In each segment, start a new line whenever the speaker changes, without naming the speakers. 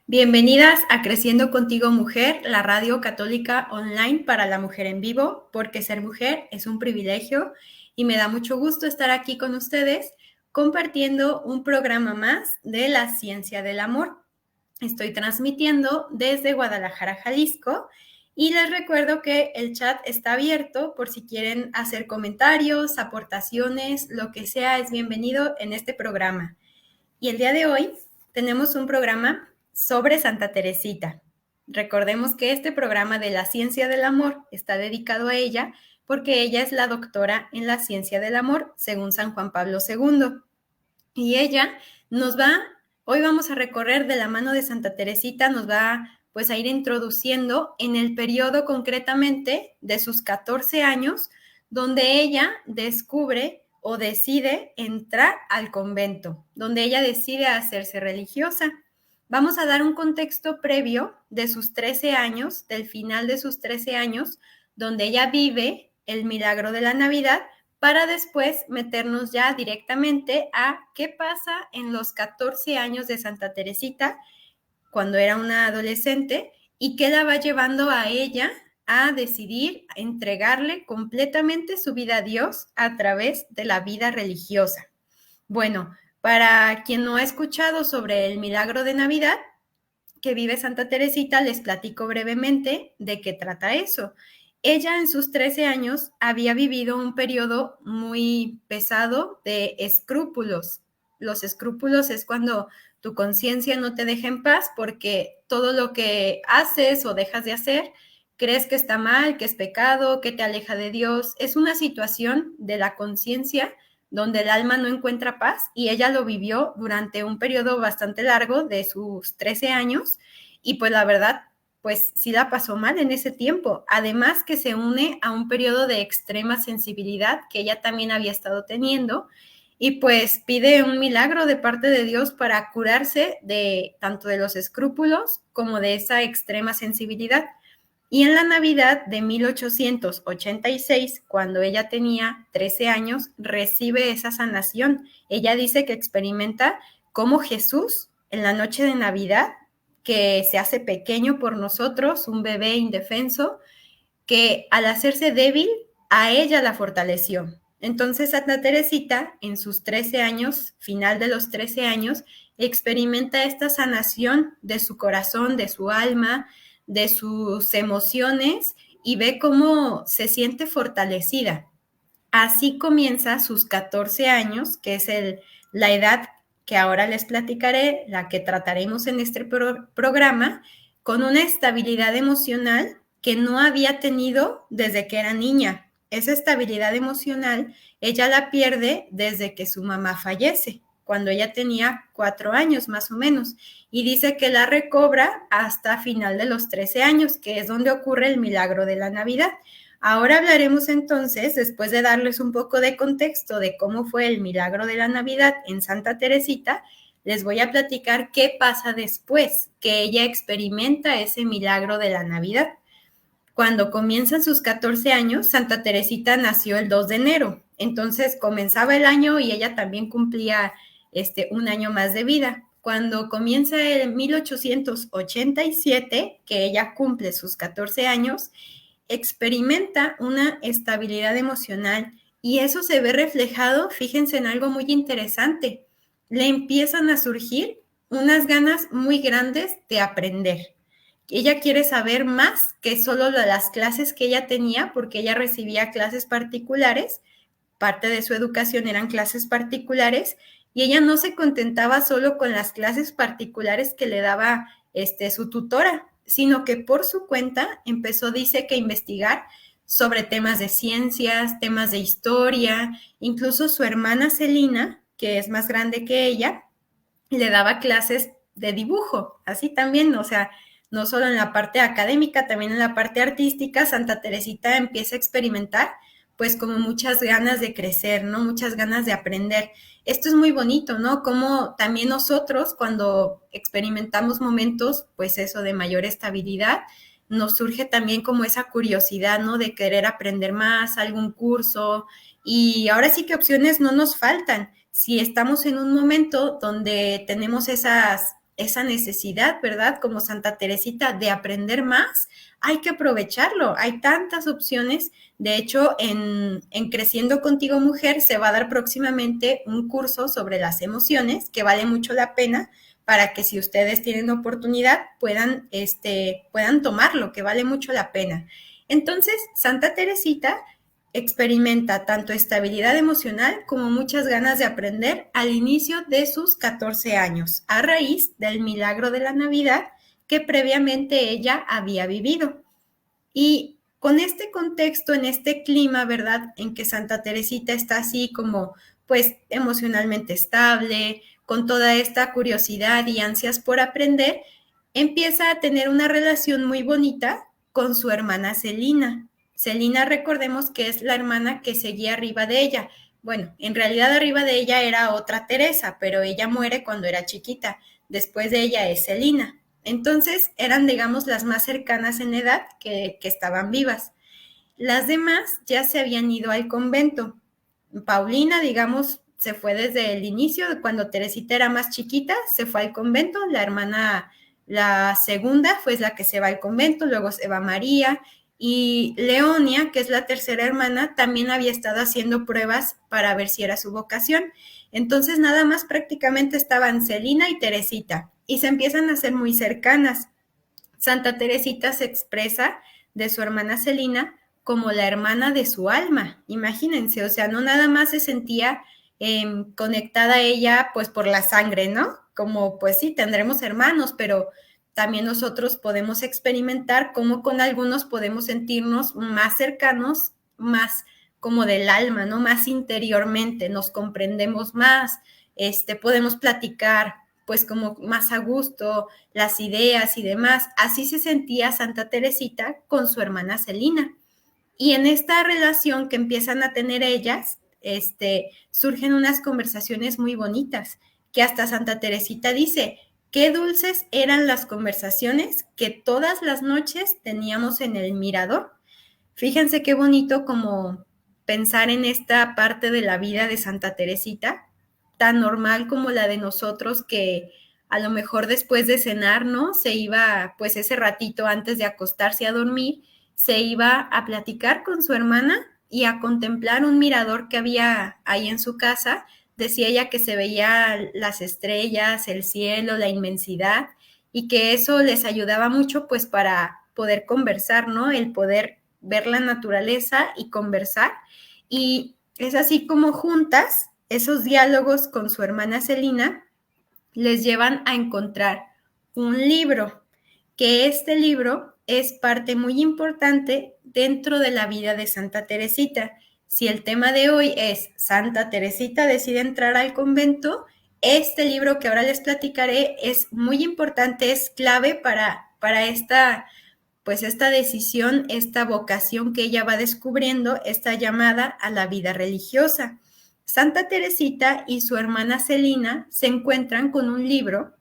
Bienvenidas a Creciendo Contigo Mujer, la radio católica online para la mujer en vivo, porque ser mujer es un privilegio y me da mucho gusto estar aquí con ustedes compartiendo un programa más de la ciencia del amor. Estoy transmitiendo desde Guadalajara, Jalisco, y les recuerdo que el chat está abierto por si quieren hacer comentarios, aportaciones, lo que sea es bienvenido en este programa. Y el día de hoy tenemos un programa sobre Santa Teresita. Recordemos que este programa de la ciencia del amor está dedicado a ella porque ella es la doctora en la ciencia del amor según San Juan Pablo II. Y ella hoy vamos a recorrer de la mano de Santa Teresita, nos va pues a ir introduciendo en el periodo concretamente de sus 14 años, donde ella descubre o decide entrar al convento, donde ella decide hacerse religiosa. Vamos a dar un contexto previo de sus 13 años, del final de sus 13 años, donde ella vive el milagro de la Navidad, para después meternos ya directamente a qué pasa en los 14 años de Santa Teresita, cuando era una adolescente, y qué la va llevando a ella a decidir entregarle completamente su vida a Dios a través de la vida religiosa. Bueno, para quien no ha escuchado sobre el milagro de Navidad que vive Santa Teresita, les platico brevemente de qué trata eso. Ella en sus 13 años había vivido un periodo muy pesado de escrúpulos. Los escrúpulos es cuando tu conciencia no te deja en paz porque todo lo que haces o dejas de hacer, crees que está mal, que es pecado, que te aleja de Dios. Es una situación de la conciencia donde el alma no encuentra paz, y ella lo vivió durante un periodo bastante largo de sus 13 años, y pues la verdad, pues sí la pasó mal en ese tiempo. Además que se une a un periodo de extrema sensibilidad que ella también había estado teniendo, y pues pide un milagro de parte de Dios para curarse de tanto de los escrúpulos como de esa extrema sensibilidad. Y en la Navidad de 1886, cuando ella tenía 13 años, recibe esa sanación. Ella dice que experimenta cómo Jesús, en la noche de Navidad, que se hace pequeño por nosotros, un bebé indefenso, que al hacerse débil, a ella la fortaleció. Entonces Santa Teresita, en sus 13 años, final de los 13 años, experimenta esta sanación de su corazón, de su alma, de sus emociones, y ve cómo se siente fortalecida. Así comienza sus 14 años, que es la edad que ahora les platicaré, la que trataremos en este programa, con una estabilidad emocional que no había tenido desde que era niña. Esa estabilidad emocional ella la pierde desde que su mamá fallece, cuando ella tenía 4 años más o menos, y dice que la recobra hasta final de los 13 años, que es donde ocurre el milagro de la Navidad. Ahora hablaremos entonces, después de darles un poco de contexto de cómo fue el milagro de la Navidad en Santa Teresita, les voy a platicar qué pasa después que ella experimenta ese milagro de la Navidad. Cuando comienzan sus 14 años, Santa Teresita nació el 2 de enero, entonces comenzaba el año y ella también cumplía un año más de vida. Cuando comienza el 1887, que ella cumple sus 14 años, experimenta una estabilidad emocional, y eso se ve reflejado, fíjense en algo muy interesante, le empiezan a surgir unas ganas muy grandes de aprender. Ella quiere saber más que solo las clases que ella tenía, porque ella recibía clases particulares, parte de su educación eran clases particulares, y ella no se contentaba solo con las clases particulares que le daba su tutora, sino que por su cuenta empezó, dice, que a investigar sobre temas de ciencias, temas de historia. Incluso su hermana Celina, que es más grande que ella, le daba clases de dibujo, así también, o sea, no solo en la parte académica, también en la parte artística. Santa Teresita empieza a experimentar pues como muchas ganas de crecer, ¿no? Muchas ganas de aprender. Esto es muy bonito, ¿no? Como también nosotros cuando experimentamos momentos, pues eso, de mayor estabilidad, nos surge también como esa curiosidad, ¿no? De querer aprender más, algún curso, y ahora sí que opciones no nos faltan. Si estamos en un momento donde tenemos esas esa necesidad, ¿verdad? Como Santa Teresita de aprender más, hay que aprovecharlo. Hay tantas opciones. De hecho, en Creciendo Contigo Mujer se va a dar próximamente un curso sobre las emociones que vale mucho la pena para que si ustedes tienen oportunidad puedan tomarlo, que vale mucho la pena. Entonces, Santa Teresita experimenta tanto estabilidad emocional como muchas ganas de aprender al inicio de sus 14 años, a raíz del milagro de la Navidad que previamente ella había vivido. Y con este contexto, en este clima, ¿verdad? En que Santa Teresita está así como, pues, emocionalmente estable, con toda esta curiosidad y ansias por aprender, empieza a tener una relación muy bonita con su hermana Celina. Celina, recordemos que es la hermana que seguía arriba de ella. Bueno, en realidad arriba de ella era otra Teresa, pero ella muere cuando era chiquita. Después de ella es Celina. Entonces eran, digamos, las más cercanas en edad que estaban vivas. Las demás ya se habían ido al convento. Paulina, digamos, se fue desde el inicio, cuando Teresita era más chiquita, se fue al convento. La hermana, la segunda, fue la que se va al convento, luego se va María. Y Leonia, que es la tercera hermana, también había estado haciendo pruebas para ver si era su vocación. Entonces, nada más prácticamente estaban Celina y Teresita, y se empiezan a ser muy cercanas. Santa Teresita se expresa de su hermana Celina como la hermana de su alma, imagínense, o sea, no nada más se sentía conectada a ella pues por la sangre, ¿no? Como pues sí, tendremos hermanos, pero también nosotros podemos experimentar cómo con algunos podemos sentirnos más cercanos, más como del alma, ¿no? Más interiormente, nos comprendemos más, podemos platicar pues como más a gusto, las ideas y demás. Así se sentía Santa Teresita con su hermana Celina. Y en esta relación que empiezan a tener ellas, surgen unas conversaciones muy bonitas, que hasta Santa Teresita dice, qué dulces eran las conversaciones que todas las noches teníamos en el mirador. Fíjense qué bonito como pensar en esta parte de la vida de Santa Teresita, tan normal como la de nosotros, que a lo mejor después de cenar, ¿no? Se iba, pues ese ratito antes de acostarse a dormir, se iba a platicar con su hermana y a contemplar un mirador que había ahí en su casa. Decía ella que se veía las estrellas, el cielo, la inmensidad, y que eso les ayudaba mucho pues para poder conversar, ¿no? El poder ver la naturaleza y conversar. Y es así como juntas, esos diálogos con su hermana Celina les llevan a encontrar un libro, que este libro es parte muy importante dentro de la vida de Santa Teresita. Si el tema de hoy es Santa Teresita decide entrar al convento, este libro que ahora les platicaré es muy importante, es clave para esta decisión, esta vocación que ella va descubriendo, esta llamada a la vida religiosa. Santa Teresita y su hermana Celina se encuentran con un libro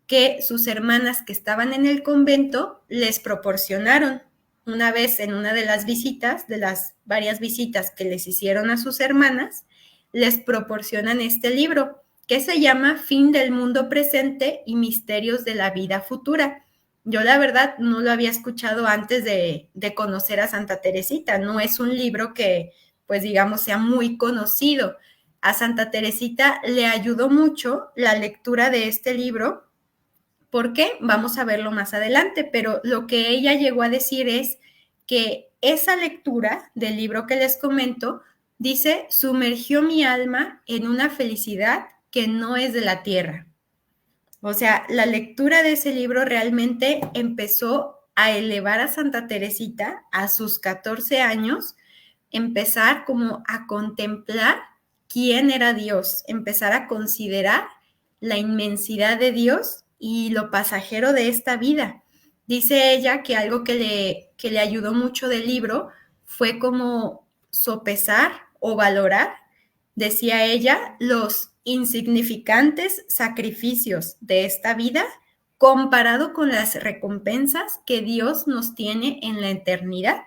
que sus hermanas que estaban en el convento les proporcionaron. Una vez en una de las visitas, de las varias visitas que les hicieron a sus hermanas, les proporcionan este libro que se llama Fin del mundo presente y misterios de la vida futura. Yo la verdad no lo había escuchado antes de conocer a Santa Teresita. No es un libro que, pues digamos, sea muy conocido. A Santa Teresita le ayudó mucho la lectura de este libro. ¿Por qué? Vamos a verlo más adelante, pero lo que ella llegó a decir es que esa lectura del libro que les comento, dice, sumergió mi alma en una felicidad que no es de la tierra. O sea, la lectura de ese libro realmente empezó a elevar a Santa Teresita a sus 14 años, empezar como a contemplar quién era Dios, empezar a considerar la inmensidad de Dios y lo pasajero de esta vida. Dice ella que algo que le ayudó mucho del libro fue como sopesar o valorar, decía ella, los insignificantes sacrificios de esta vida comparado con las recompensas que Dios nos tiene en la eternidad.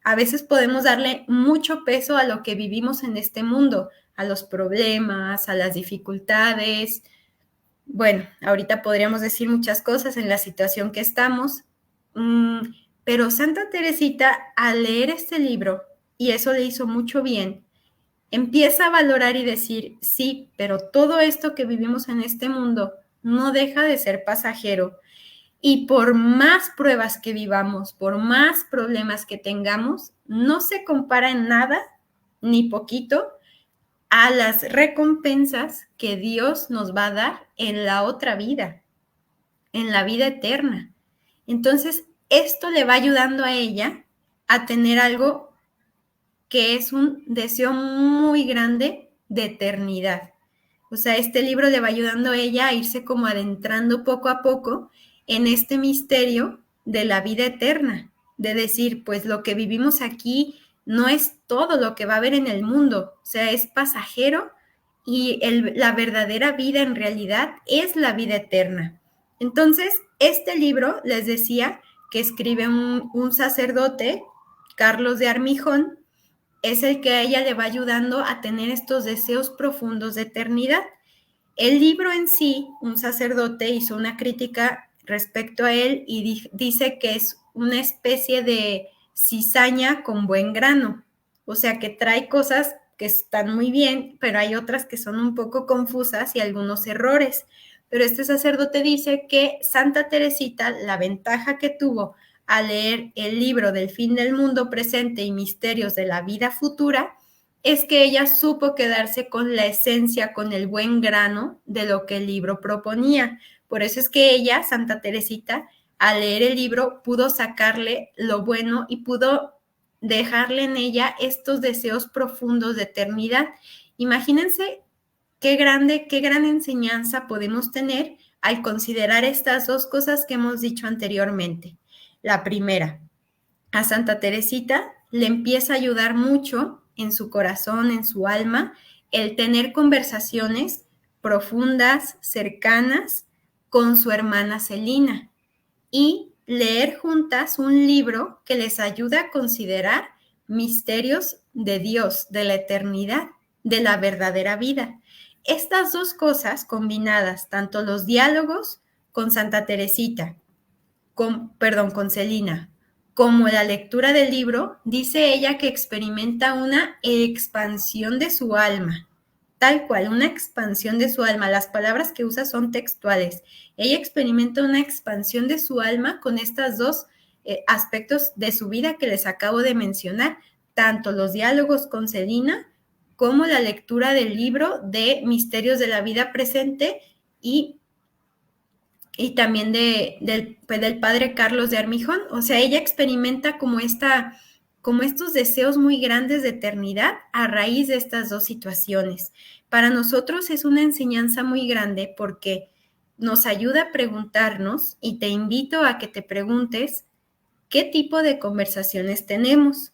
A veces podemos darle mucho peso a lo que vivimos en este mundo, a los problemas, a las dificultades, Bueno, ahorita podríamos decir muchas cosas en la situación que estamos, pero Santa Teresita, al leer este libro, y eso le hizo mucho bien, empieza a valorar y decir, sí, pero todo esto que vivimos en este mundo no deja de ser pasajero. Y por más pruebas que vivamos, por más problemas que tengamos, no se compara en nada, ni poquito, a las recompensas que Dios nos va a dar en la otra vida, en la vida eterna. Entonces, esto le va ayudando a ella a tener algo que es un deseo muy grande de eternidad. O sea, este libro le va ayudando a ella a irse como adentrando poco a poco en este misterio de la vida eterna, de decir, pues lo que vivimos aquí no es todo lo que va a haber en el mundo, o sea, es pasajero y la verdadera vida en realidad es la vida eterna. Entonces, este libro, les decía, que escribe un sacerdote, Carlos de Armijón, es el que a ella le va ayudando a tener estos deseos profundos de eternidad. El libro en sí, un sacerdote hizo una crítica respecto a él y dice que es una especie de cizaña con buen grano, o sea que trae cosas que están muy bien, pero hay otras que son un poco confusas y algunos errores. Pero este sacerdote dice que Santa Teresita, la ventaja que tuvo al leer el libro del fin del mundo presente y misterios de la vida futura, es que ella supo quedarse con la esencia, con el buen grano de lo que el libro proponía. Por eso es que ella, Santa Teresita, al leer el libro, pudo sacarle lo bueno y pudo dejarle en ella estos deseos profundos de eternidad. Imagínense qué grande, qué gran enseñanza podemos tener al considerar estas dos cosas que hemos dicho anteriormente. La primera, a Santa Teresita le empieza a ayudar mucho en su corazón, en su alma, el tener conversaciones profundas, cercanas con su hermana Celina y leer juntas un libro que les ayuda a considerar misterios de Dios, de la eternidad, de la verdadera vida. Estas dos cosas combinadas, tanto los diálogos con Santa Teresita, con Celina, como la lectura del libro, dice ella que experimenta una expansión de su alma, tal cual, una expansión de su alma. Las palabras que usa son textuales. Ella experimenta una expansión de su alma con estos dos aspectos de su vida que les acabo de mencionar, tanto los diálogos con Celina como la lectura del libro de Misterios de la Vida Presente y también del padre Carlos de Armijón. O sea, ella experimenta como estos deseos muy grandes de eternidad a raíz de estas dos situaciones. Para nosotros es una enseñanza muy grande porque nos ayuda a preguntarnos, y te invito a que te preguntes qué tipo de conversaciones tenemos,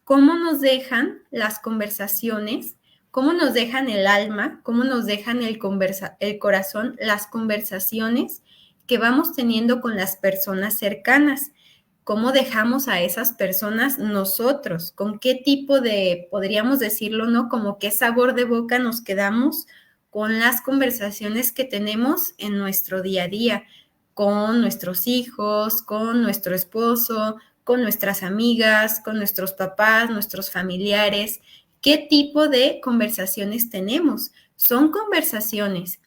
cómo nos dejan las conversaciones, cómo nos dejan el alma, cómo nos dejan el corazón, las conversaciones que vamos teniendo con las personas cercanas, cómo dejamos a esas personas nosotros, con qué tipo de, podríamos decirlo, ¿no? Como qué sabor de boca nos quedamos con las conversaciones que tenemos en nuestro día a día, con nuestros hijos, con nuestro esposo, con nuestras amigas, con nuestros papás, nuestros familiares. ¿Qué tipo de conversaciones tenemos? ¿Son conversaciones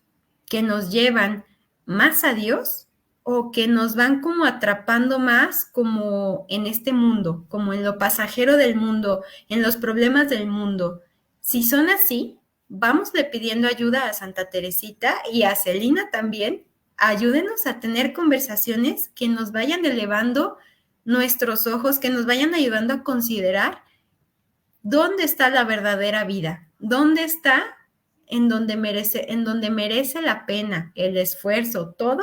que nos llevan más a Dios o que nos van como atrapando más como en este mundo, como en lo pasajero del mundo, en los problemas del mundo? Si son así, vámosle pidiendo ayuda a Santa Teresita y a Celina también. Ayúdenos a tener conversaciones que nos vayan elevando nuestros ojos, que nos vayan ayudando a considerar dónde está la verdadera vida, dónde está en donde merece la pena, el esfuerzo, todo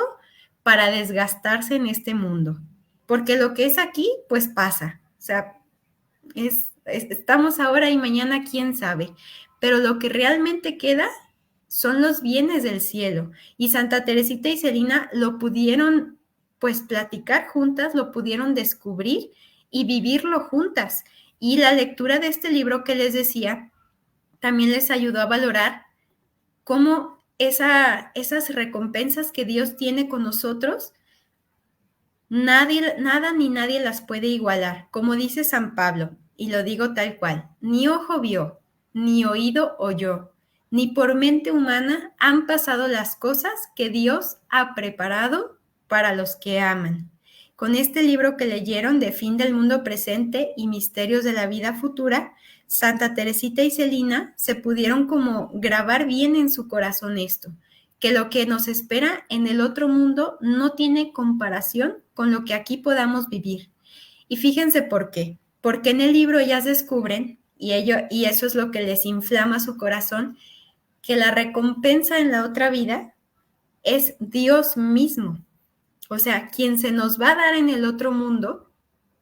para desgastarse en este mundo. Porque lo que es aquí, pues pasa. O sea, estamos ahora y mañana, quién sabe. Pero lo que realmente queda son los bienes del cielo. Y Santa Teresita y Celina lo pudieron, pues, platicar juntas, lo pudieron descubrir y vivirlo juntas. Y la lectura de este libro que les decía también les ayudó a valorar cómo esas recompensas que Dios tiene con nosotros, nada ni nadie las puede igualar. Como dice San Pablo, y lo digo tal cual, ni ojo vio, ni oído oyó, ni por mente humana han pasado las cosas que Dios ha preparado para los que aman. Con este libro que leyeron de Fin del Mundo Presente y Misterios de la Vida Futura, Santa Teresita y Celina se pudieron como grabar bien en su corazón esto, que lo que nos espera en el otro mundo no tiene comparación con lo que aquí podamos vivir. Y fíjense por qué. Porque en el libro ellas descubren, y eso es lo que les inflama su corazón, que la recompensa en la otra vida es Dios mismo. O sea, quien se nos va a dar en el otro mundo,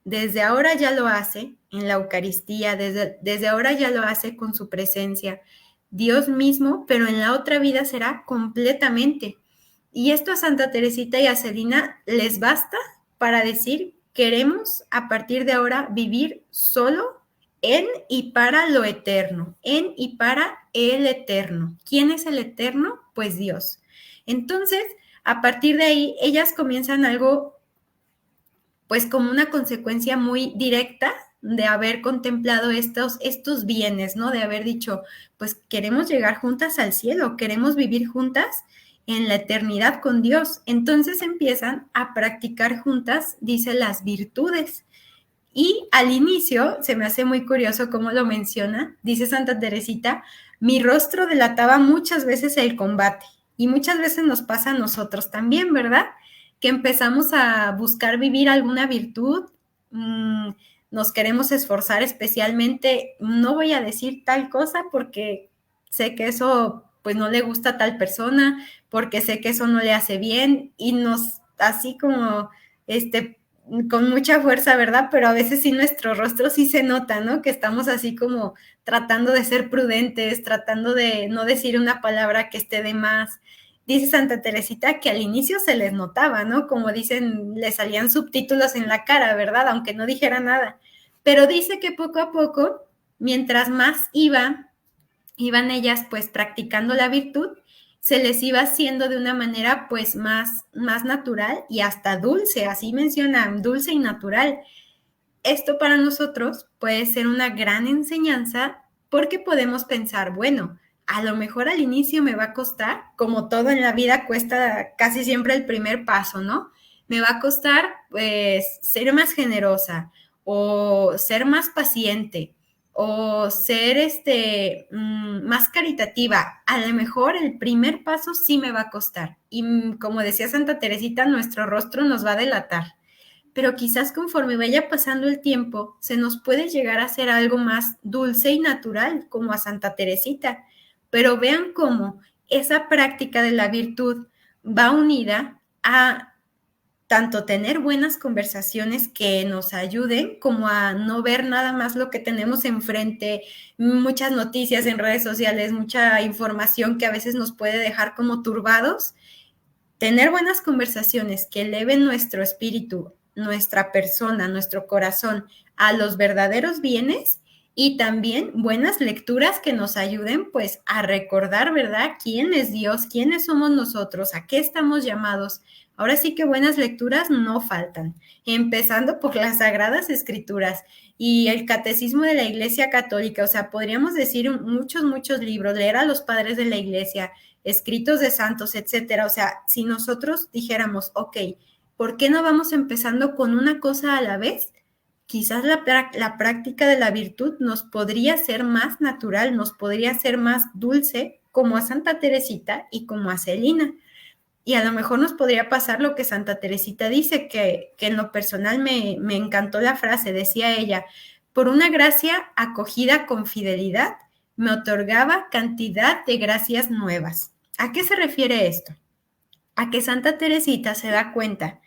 desde ahora ya lo hace en la Eucaristía, desde ahora ya lo hace con su presencia, Dios mismo, pero en la otra vida será completamente. Y esto a Santa Teresita y a Celina les basta para decir, queremos a partir de ahora vivir solo en y para lo eterno, en y para el eterno. ¿Quién es el eterno? Pues Dios. Entonces, a partir de ahí, ellas comienzan algo, pues como una consecuencia muy directa de haber contemplado estos bienes, ¿no? De haber dicho, pues queremos llegar juntas al cielo, queremos vivir juntas en la eternidad con Dios. Entonces empiezan a practicar juntas, dice, las virtudes. Y al inicio, se me hace muy curioso cómo lo menciona, dice Santa Teresita, mi rostro delataba muchas veces el combate y muchas veces nos pasa a nosotros también, ¿verdad? Que empezamos a buscar vivir alguna virtud, nos queremos esforzar especialmente, no voy a decir tal cosa porque sé que eso pues no le gusta a tal persona, porque sé que eso no le hace bien y nos así como con mucha fuerza, ¿verdad? Pero a veces sí nuestro rostro sí se nota, ¿no? Que estamos así como tratando de ser prudentes, tratando de no decir una palabra que esté de más. Dice Santa Teresita que al inicio se les notaba, ¿no? Como dicen, le salían subtítulos en la cara, ¿verdad? Aunque no dijera nada. Pero dice que poco a poco, mientras más iban ellas pues practicando la virtud, se les iba haciendo de una manera pues más natural y hasta dulce, así mencionan, dulce y natural. Esto para nosotros puede ser una gran enseñanza porque podemos pensar, bueno, a lo mejor al inicio me va a costar, como todo en la vida cuesta casi siempre el primer paso, ¿no? Me va a costar pues ser más generosa o ser más paciente o ser más caritativa. A lo mejor el primer paso sí me va a costar. Y como decía Santa Teresita, nuestro rostro nos va a delatar. Pero quizás conforme vaya pasando el tiempo, se nos puede llegar a hacer algo más dulce y natural, como a Santa Teresita. Pero vean cómo esa práctica de la virtud va unida a tanto tener buenas conversaciones que nos ayuden, como a no ver nada más lo que tenemos enfrente, muchas noticias en redes sociales, mucha información que a veces nos puede dejar como turbados. Tener buenas conversaciones que eleven nuestro espíritu, nuestra persona, nuestro corazón a los verdaderos bienes y también buenas lecturas que nos ayuden pues a recordar, ¿verdad? ¿Quién es Dios? ¿Quiénes somos nosotros? ¿A qué estamos llamados? Ahora sí que buenas lecturas no faltan, empezando por las Sagradas Escrituras y el Catecismo de la Iglesia Católica. O sea, podríamos decir muchos libros, leer a los padres de la Iglesia, escritos de santos, etcétera. O sea, si nosotros dijéramos, ok, ¿por qué no vamos empezando con una cosa a la vez? Quizás la práctica de la virtud nos podría ser más natural, nos podría ser más dulce, como a Santa Teresita y como a Celina. Y a lo mejor nos podría pasar lo que Santa Teresita dice, que en lo personal me encantó la frase, decía ella, por una gracia acogida con fidelidad, me otorgaba cantidad de gracias nuevas. ¿A qué se refiere esto? A que Santa Teresita se da cuenta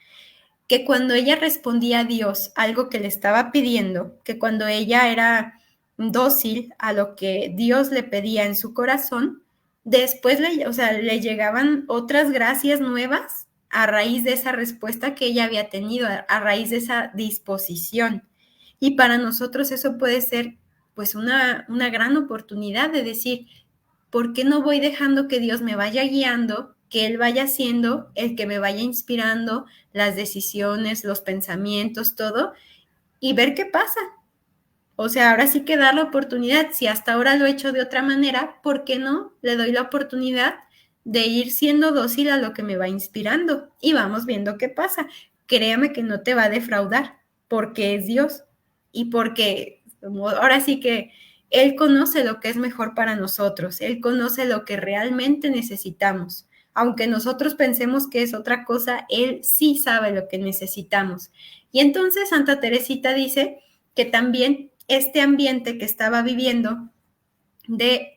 que cuando ella respondía a Dios algo que le estaba pidiendo, que cuando ella era dócil a lo que Dios le pedía en su corazón, después le llegaban otras gracias nuevas a raíz de esa respuesta que ella había tenido, a raíz de esa disposición. Y para nosotros eso puede ser pues una gran oportunidad de decir, ¿por qué no voy dejando que Dios me vaya guiando, que Él vaya siendo el que me vaya inspirando las decisiones, los pensamientos, todo, y ver qué pasa? O sea, ahora sí que dar la oportunidad. Si hasta ahora lo he hecho de otra manera, ¿por qué no le doy la oportunidad de ir siendo dócil a lo que me va inspirando? Y vamos viendo qué pasa. Créame que no te va a defraudar, porque es Dios y porque ahora sí que Él conoce lo que es mejor para nosotros. Él conoce lo que realmente necesitamos. Aunque nosotros pensemos que es otra cosa, Él sí sabe lo que necesitamos. Y entonces Santa Teresita dice que también este ambiente que estaba viviendo de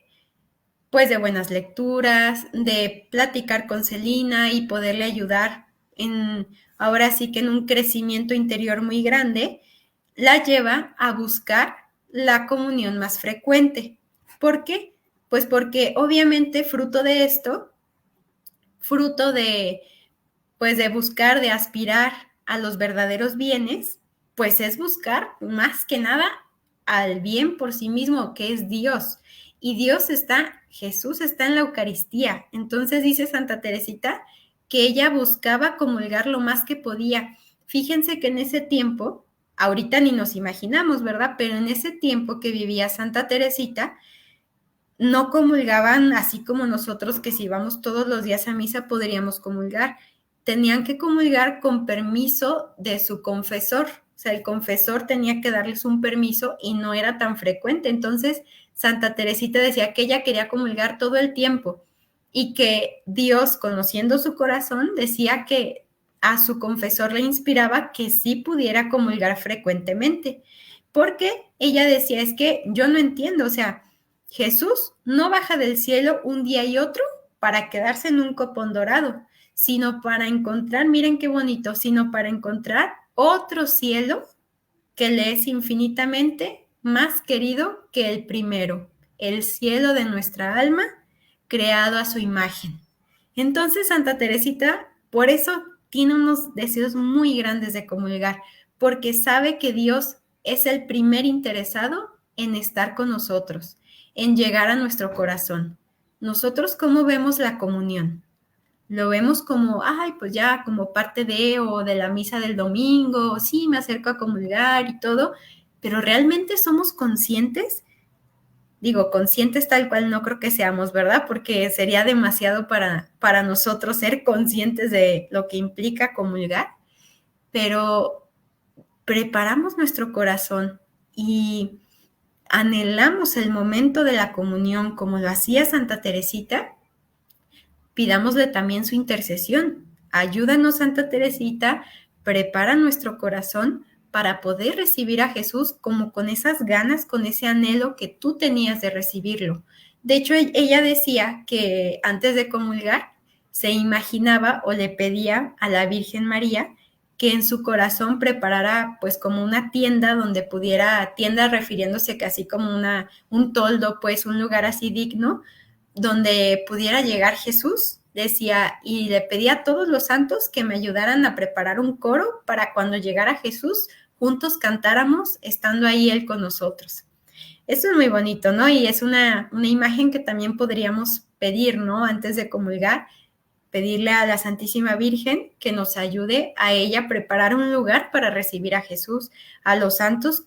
pues de buenas lecturas, de platicar con Celina y poderle ayudar en ahora sí que en un crecimiento interior muy grande, la lleva a buscar la comunión más frecuente. ¿Por qué? Pues porque obviamente fruto de esto, fruto de pues de buscar, de aspirar a los verdaderos bienes, pues es buscar más que nada al bien por sí mismo, que es Dios. Y Dios está, Jesús está en la Eucaristía. Entonces dice Santa Teresita que ella buscaba comulgar lo más que podía. Fíjense que en ese tiempo, ahorita ni nos imaginamos, ¿verdad? Pero en ese tiempo que vivía Santa Teresita, no comulgaban así como nosotros, que si vamos todos los días a misa podríamos comulgar. Tenían que comulgar con permiso de su confesor. O sea, el confesor tenía que darles un permiso y no era tan frecuente. Entonces, Santa Teresita decía que ella quería comulgar todo el tiempo y que Dios, conociendo su corazón, decía que a su confesor le inspiraba que sí pudiera comulgar frecuentemente. Porque ella decía, es que yo no entiendo, o sea, Jesús no baja del cielo un día y otro para quedarse en un copón dorado, sino para encontrar, miren qué bonito, sino para encontrar otro cielo que le es infinitamente más querido que el primero, el cielo de nuestra alma, creado a su imagen. Entonces Santa Teresita, por eso tiene unos deseos muy grandes de comulgar, porque sabe que Dios es el primer interesado en estar con nosotros, en llegar a nuestro corazón. Nosotros, ¿cómo vemos la comunión? Lo vemos como, ay, pues ya como parte de o de la misa del domingo, sí, me acerco a comulgar y todo, pero realmente somos conscientes, digo, conscientes tal cual no creo que seamos, ¿verdad? Porque sería demasiado para nosotros ser conscientes de lo que implica comulgar, pero preparamos nuestro corazón y anhelamos el momento de la comunión como lo hacía Santa Teresita. Pidámosle también su intercesión. Ayúdanos, Santa Teresita, prepara nuestro corazón para poder recibir a Jesús como con esas ganas, con ese anhelo que tú tenías de recibirlo. De hecho, ella decía que antes de comulgar se imaginaba o le pedía a la Virgen María que en su corazón preparara pues como una tienda donde pudiera, tienda refiriéndose casi como un toldo, pues un lugar así digno, donde pudiera llegar Jesús, decía, y le pedía a todos los santos que me ayudaran a preparar un coro para cuando llegara Jesús, juntos cantáramos estando ahí Él con nosotros. Eso es muy bonito, ¿no? Y es una imagen que también podríamos pedir, ¿no? Antes de comulgar, pedirle a la Santísima Virgen que nos ayude a ella a preparar un lugar para recibir a Jesús, a los santos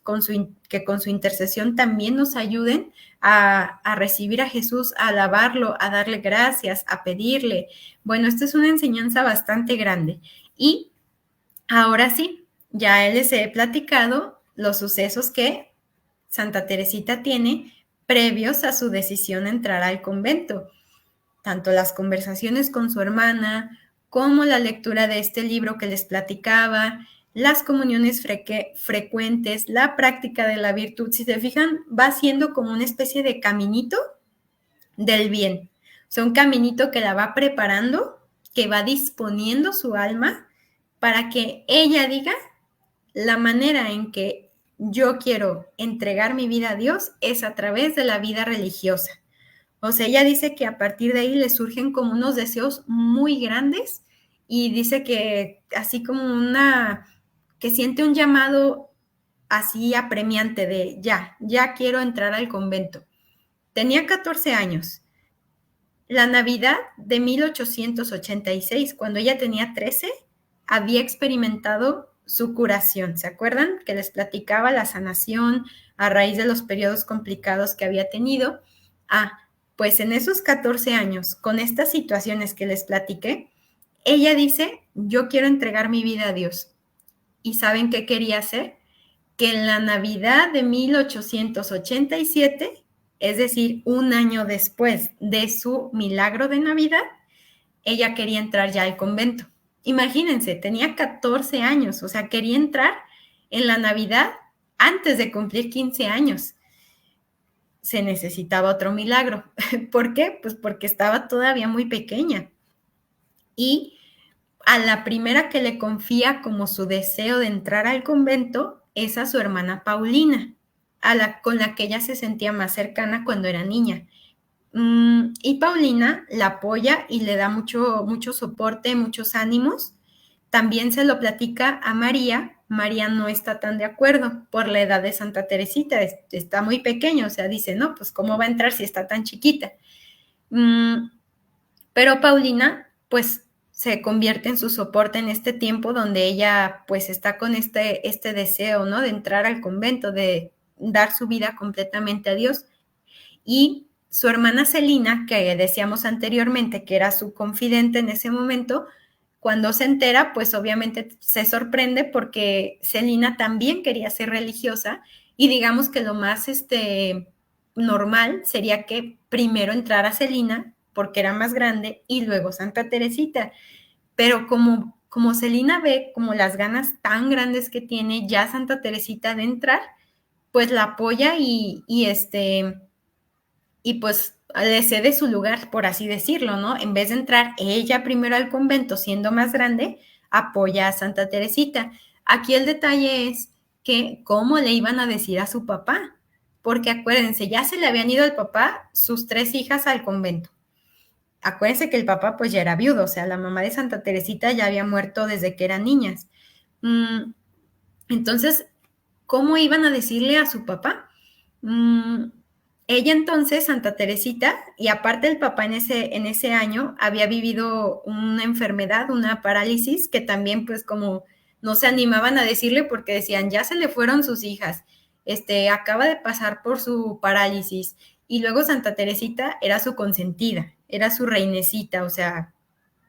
que con su intercesión también nos ayuden a recibir a Jesús, a alabarlo, a darle gracias, a pedirle. Bueno, esta es una enseñanza bastante grande. Y ahora sí, ya les he platicado los sucesos que Santa Teresita tiene previos a su decisión de entrar al convento, tanto las conversaciones con su hermana, como la lectura de este libro que les platicaba, las comuniones frecuentes, la práctica de la virtud. Si se fijan, va siendo como una especie de caminito del bien. O sea, un caminito que la va preparando, que va disponiendo su alma para que ella diga la manera en que yo quiero entregar mi vida a Dios es a través de la vida religiosa. O sea, ella dice que a partir de ahí le surgen como unos deseos muy grandes y dice que así como que siente un llamado así apremiante de ya quiero entrar al convento. Tenía 14 años, la Navidad de 1886, cuando ella tenía 13, había experimentado su curación. ¿Se acuerdan? Que les platicaba la sanación a raíz de los periodos complicados que había tenido. Pues en esos 14 años, con estas situaciones que les platiqué, ella dice, yo quiero entregar mi vida a Dios. ¿Y saben qué quería hacer? Que en la Navidad de 1887, es decir, un año después de su milagro de Navidad, ella quería entrar ya al convento. Imagínense, tenía 14 años, o sea, quería entrar en la Navidad antes de cumplir 15 años. Se necesitaba otro milagro. ¿Por qué? Pues porque estaba todavía muy pequeña. Y a la primera que le confía como su deseo de entrar al convento es a su hermana Paulina, con la que ella se sentía más cercana cuando era niña. Y Paulina la apoya y le da mucho soporte, muchos ánimos. También se lo platica a María. María no está tan de acuerdo por la edad de Santa Teresita, está muy pequeño, o sea, dice, no, pues cómo va a entrar si está tan chiquita. Pero Paulina, pues se convierte en su soporte en este tiempo donde ella pues está con este deseo, ¿no? De entrar al convento, de dar su vida completamente a Dios. Y su hermana Celina, que decíamos anteriormente que era su confidente en ese momento, cuando se entera, pues obviamente se sorprende porque Celina también quería ser religiosa y digamos que lo más normal sería que primero entrara Celina porque era más grande y luego Santa Teresita. Pero como Celina ve como las ganas tan grandes que tiene ya Santa Teresita de entrar, pues la apoya y pues le cede su lugar, por así decirlo, ¿no? En vez de entrar ella primero al convento siendo más grande, apoya a Santa Teresita. Aquí el detalle es que cómo le iban a decir a su papá, porque acuérdense, ya se le habían ido al papá sus 3 hijas al convento. Acuérdense que el papá pues ya era viudo, o sea, la mamá de Santa Teresita ya había muerto desde que eran niñas. Entonces, ¿cómo iban a decirle a su papá? Ella entonces, Santa Teresita, y aparte el papá en ese año había vivido una enfermedad, una parálisis, que también pues como no se animaban a decirle porque decían, ya se le fueron sus hijas, acaba de pasar por su parálisis, y luego Santa Teresita era su consentida, era su reinecita, o sea,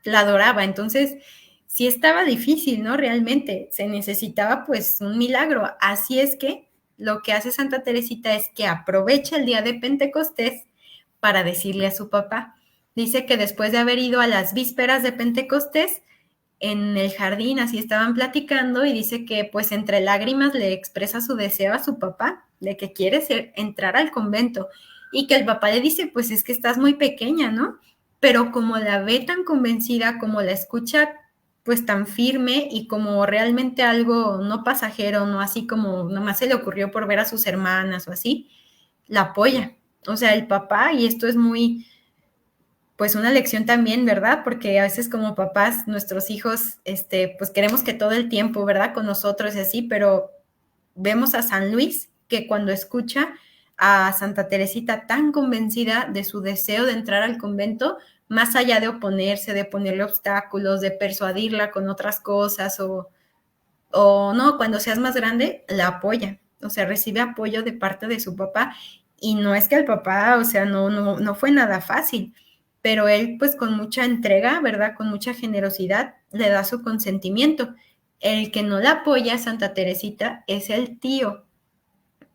la adoraba, entonces sí estaba difícil, ¿no? Realmente se necesitaba pues un milagro, así es que lo que hace Santa Teresita es que aprovecha el día de Pentecostés para decirle a su papá. Dice que después de haber ido a las vísperas de Pentecostés, en el jardín así estaban platicando y dice que pues entre lágrimas le expresa su deseo a su papá de que quiere entrar al convento y que el papá le dice pues es que estás muy pequeña, ¿no? Pero como la ve tan convencida, como la escucha pues tan firme y como realmente algo no pasajero, no así como nomás se le ocurrió por ver a sus hermanas o así, la apoya. O sea, el papá, y esto es muy, pues una lección también, ¿verdad? Porque a veces como papás, nuestros hijos, pues queremos que todo el tiempo, ¿verdad? Con nosotros y así, pero vemos a San Luis que cuando escucha a Santa Teresita tan convencida de su deseo de entrar al convento, más allá de oponerse, de ponerle obstáculos, de persuadirla con otras cosas o no, cuando seas más grande, la apoya, o sea, recibe apoyo de parte de su papá y no es que el papá, o sea, no fue nada fácil, pero él pues con mucha entrega, ¿verdad? Con mucha generosidad le da su consentimiento. El que no la apoya a Santa Teresita es el tío.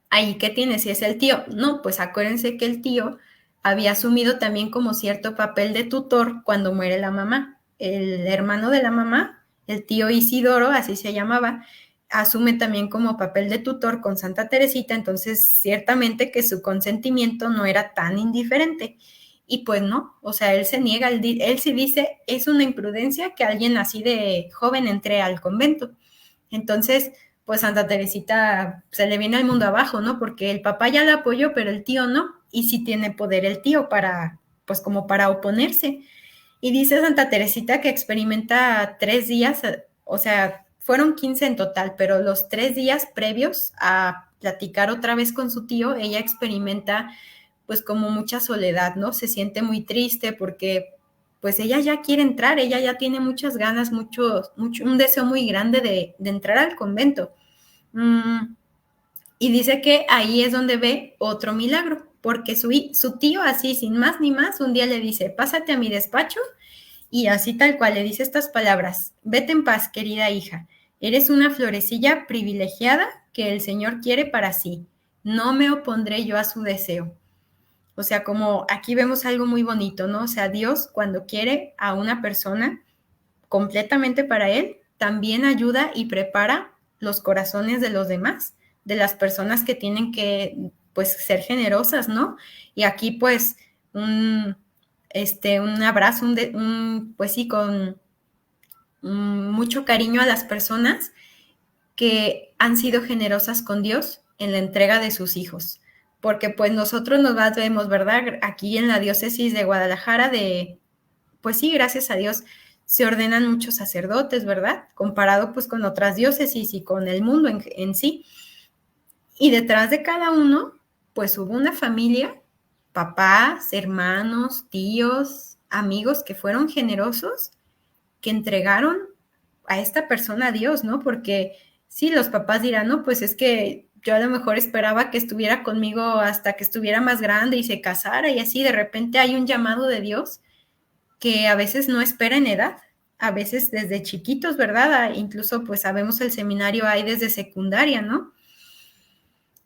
Ahí, ¿qué tiene? Si es el tío. No, pues acuérdense que el tío había asumido también como cierto papel de tutor cuando muere la mamá. El hermano de la mamá, el tío Isidoro, así se llamaba, asume también como papel de tutor con Santa Teresita, entonces ciertamente que su consentimiento no era tan indiferente. Y pues no, o sea, él se niega, él sí dice, es una imprudencia que alguien así de joven entre al convento. Entonces, pues Santa Teresita se le viene el mundo abajo, ¿no? Porque el papá ya la apoyó, pero el tío no. Y sí tiene poder el tío para, pues como para oponerse. Y dice Santa Teresita que experimenta 3 días, o sea, fueron 15 en total, pero los 3 días previos a platicar otra vez con su tío, ella experimenta pues como mucha soledad, ¿no? Se siente muy triste porque pues ella ya quiere entrar, ella ya tiene muchas ganas, un deseo muy grande de entrar al convento. Y dice que ahí es donde ve otro milagro, porque su tío así, sin más ni más, un día le dice, pásate a mi despacho, y así tal cual le dice estas palabras, vete en paz, querida hija, eres una florecilla privilegiada que el Señor quiere para sí, no me opondré yo a su deseo. O sea, como aquí vemos algo muy bonito, ¿no? O sea, Dios cuando quiere a una persona completamente para Él, también ayuda y prepara los corazones de los demás, de las personas que tienen que, pues, ser generosas, ¿no? Y aquí, pues, un abrazo, pues sí, con mucho cariño a las personas que han sido generosas con Dios en la entrega de sus hijos. Porque pues nosotros nos vemos, ¿verdad? Aquí en la diócesis de Guadalajara, pues sí, gracias a Dios, se ordenan muchos sacerdotes, ¿verdad? Comparado pues con otras diócesis y con el mundo en sí. Y detrás de cada uno, pues hubo una familia, papás, hermanos, tíos, amigos que fueron generosos, que entregaron a esta persona a Dios, ¿no? Porque sí, los papás dirán, no, pues es que yo a lo mejor esperaba que estuviera conmigo hasta que estuviera más grande y se casara y así de repente hay un llamado de Dios que a veces no espera en edad, a veces desde chiquitos, ¿verdad? Incluso pues sabemos el seminario hay desde secundaria, ¿no?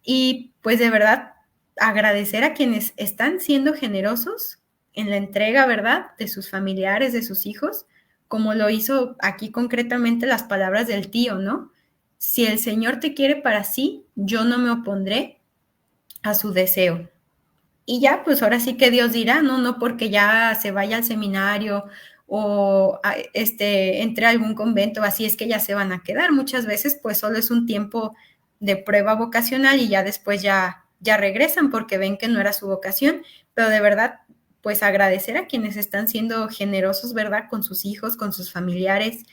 Y pues de verdad agradecer a quienes están siendo generosos en la entrega, ¿verdad? De sus familiares, de sus hijos, como lo hizo aquí concretamente las palabras del tío, ¿no? Si el Señor te quiere para sí, yo no me opondré a su deseo. Y ya, pues ahora sí que Dios dirá, ¿no? No porque ya se vaya al seminario o entre a algún convento, así es que ya se van a quedar. Muchas veces, pues solo es un tiempo de prueba vocacional y ya después ya regresan porque ven que no era su vocación, pero de verdad, pues agradecer a quienes están siendo generosos, ¿verdad? Con sus hijos, con sus familiares,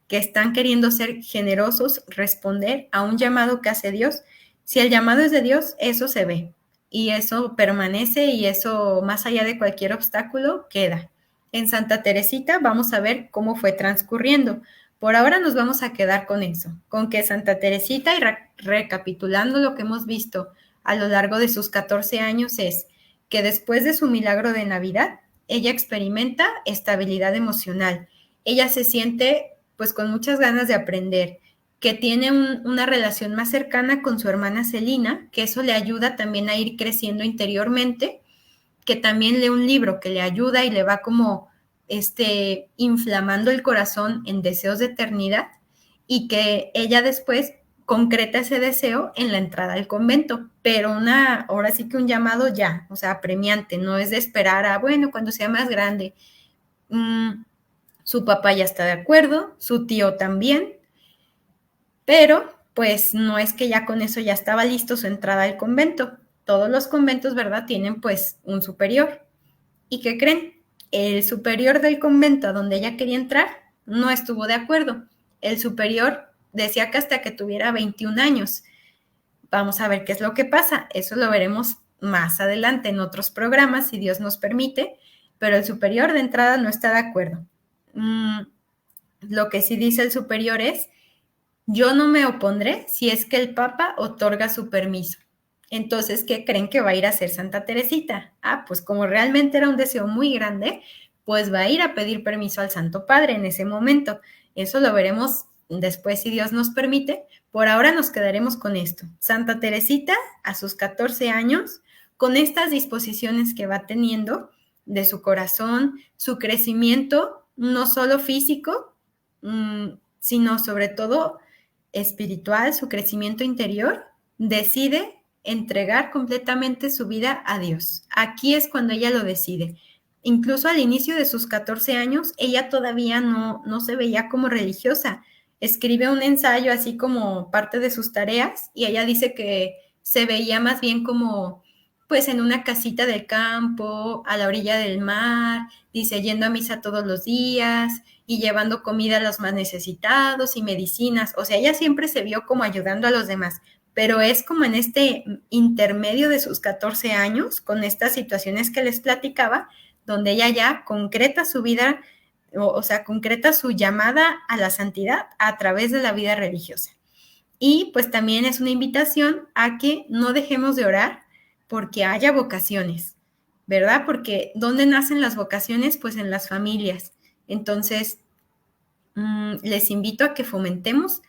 que están queriendo ser generosos, responder a un llamado que hace Dios. Si el llamado es de Dios, eso se ve y eso permanece y eso, más allá de cualquier obstáculo, queda. En Santa Teresita vamos a ver cómo fue transcurriendo. Por ahora nos vamos a quedar con eso, con que Santa Teresita, y recapitulando lo que hemos visto a lo largo de sus 14 años, es que después de su milagro de Navidad, ella experimenta estabilidad emocional. Ella se siente pues con muchas ganas de aprender, que tiene una relación más cercana con su hermana Celina, que eso le ayuda también a ir creciendo interiormente, que también lee un libro que le ayuda y le va como inflamando el corazón en deseos de eternidad y que ella después concreta ese deseo en la entrada al convento, pero ahora sí que un llamado ya, o sea, apremiante, no es de esperar a, bueno, cuando sea más grande. Su papá ya está de acuerdo, su tío también, pero pues no es que ya con eso ya estaba listo su entrada al convento. Todos los conventos, ¿verdad? Tienen pues un superior. ¿Y qué creen? El superior del convento a donde ella quería entrar no estuvo de acuerdo. El superior decía que hasta que tuviera 21 años. Vamos a ver qué es lo que pasa. Eso lo veremos más adelante en otros programas, si Dios nos permite, pero el superior de entrada no está de acuerdo. Lo que sí dice el superior es, yo no me opondré si es que el Papa otorga su permiso. Entonces, ¿qué creen que va a ir a hacer Santa Teresita? Pues como realmente era un deseo muy grande, pues va a ir a pedir permiso al Santo Padre en ese momento. Eso lo veremos después si Dios nos permite. Por ahora nos quedaremos con esto. Santa Teresita, a sus 14 años, con estas disposiciones que va teniendo de su corazón, su crecimiento, no solo físico, sino sobre todo espiritual, su crecimiento interior, decide entregar completamente su vida a Dios. Aquí es cuando ella lo decide. Incluso al inicio de sus 14 años, ella todavía no se veía como religiosa. Escribe un ensayo así como parte de sus tareas y ella dice que se veía más bien como pues en una casita del campo, a la orilla del mar, dice yendo a misa todos los días y llevando comida a los más necesitados y medicinas. O sea, ella siempre se vio como ayudando a los demás, pero es como en este intermedio de sus 14 años, con estas situaciones que les platicaba, donde ella ya concreta su vida, o sea, concreta su llamada a la santidad a través de la vida religiosa. Y pues también es una invitación a que no dejemos de orar porque haya vocaciones, ¿verdad? Porque ¿dónde nacen las vocaciones? Pues en las familias. Entonces, les invito a que fomentemos.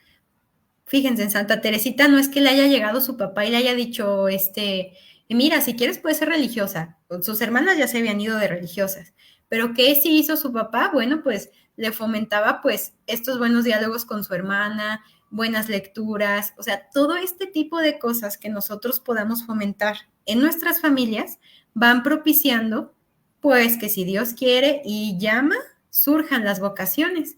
Fíjense, en Santa Teresita no es que le haya llegado su papá y le haya dicho, mira, si quieres puedes ser religiosa. Sus hermanas ya se habían ido de religiosas. Pero ¿qué sí hizo su papá? Bueno, pues le fomentaba pues estos buenos diálogos con su hermana, buenas lecturas, o sea, todo este tipo de cosas que nosotros podamos fomentar en nuestras familias van propiciando pues que si Dios quiere y llama, surjan las vocaciones.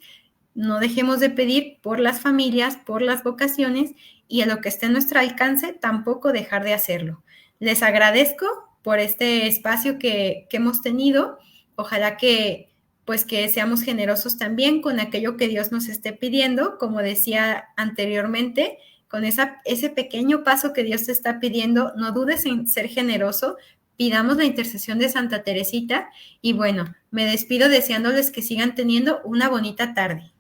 No dejemos de pedir por las familias, por las vocaciones y a lo que esté en nuestro alcance, tampoco dejar de hacerlo. Les agradezco por este espacio que hemos tenido. Ojalá que pues que seamos generosos también con aquello que Dios nos esté pidiendo, como decía anteriormente, con ese pequeño paso que Dios te está pidiendo, no dudes en ser generoso, pidamos la intercesión de Santa Teresita y bueno, me despido deseándoles que sigan teniendo una bonita tarde.